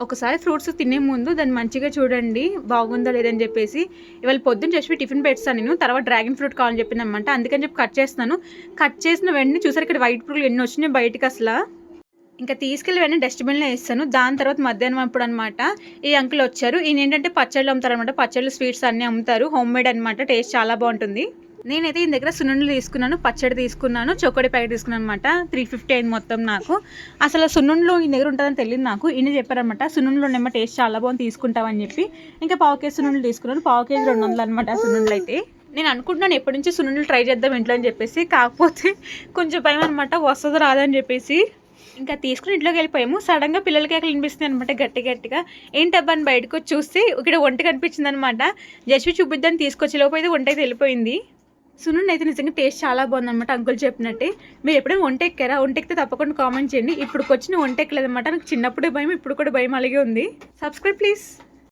ఒకసారి ఫ్రూట్స్ తినే ముందు దాన్ని మంచిగా చూడండి బాగుందా లేదని చెప్పేసి. ఇవాళ పొద్దున్న చేసి టిఫిన్ పెడతాను నేను. తర్వాత డ్రాగన్ ఫ్రూట్ కావాలని చెప్పింది అనమాట. అందుకని చెప్పి కట్ చేస్తున్నాను. కట్ చేసిన వెంటనే చూసారు ఇక్కడ వైట్ పురుగులు ఎన్ని వచ్చినాయి బయటకు అసలు. ఇంకా తీసుకెళ్ళి వెంటనే డస్ట్బిన్లో వేస్తాను. దాని తర్వాత మధ్యాహ్నం అప్పుడు అనమాట ఈ అంకుల్ వచ్చారు. ఈయన ఏంటంటే పచ్చళ్ళు అమ్ముతారు అనమాట. పచ్చళ్ళు స్వీట్స్ అన్నీ అమ్ముతారు. హోమ్ మేడ్ అనమాట. టేస్ట్ చాలా బాగుంటుంది. నేనైతే ఈయన దగ్గర సున్నుండలు తీసుకున్నాను, పచ్చడి తీసుకున్నాను, చొక్కడి ప్యాకెట్ తీసుకున్నాను అనమాట. 350 అయింది మొత్తం నాకు. అసలు సున్నుండలు ఈయన దగ్గర ఉంటుందని తెలియదు నాకు. ఈయన చెప్పారనమాట సున్నుండలు ఉన్నమా టేస్ట్ చాలా బాగుంది తీసుకుంటామని చెప్పి. ఇంకా పావు కేజీ సున్నుండలు తీసుకున్నాను. పావు కేజీ 200 అనమాట సున్నుండలు అయితే. నేను అనుకుంటున్నాను ఎప్పటి నుంచి సున్నుండలు ట్రై చేద్దాం ఇంట్లో అని చెప్పేసి. కాకపోతే కొంచెం భయం అనమాట వస్తుందో రాదని చెప్పేసి. ఇంకా తీసుకుని ఇంట్లోకి వెళ్ళిపోయాము. సడన్గా పిల్లలకి అక్కడ వినిపిస్తుంది అనమాట గట్టిగా. ఏంటబ్బా అని బయటకు వచ్చి చూస్తే ఇక్కడ వంట కనిపించింది అనమాట. జస్ట్ చూపిద్దాన్ని తీసుకొచ్చే లోపు అయితే వంట అయితే వెళ్ళిపోయింది. సున్నుండ అయితే నిజంగా టేస్ట్ చాలా బాగుందన్నమాట అంకుల్ చెప్పినట్టే. మీరు ఎప్పుడైనా వంట ఎక్కారా? వంట ఎక్కితే తప్పకుండా కామెంట్ చేయండి. ఇప్పుడు వచ్చిన వంట ఎక్కలేదన్నమాట. నాకు చిన్నప్పుడే భయం, ఇప్పుడు కూడా భయం అలాగే ఉంది. Subscribe please.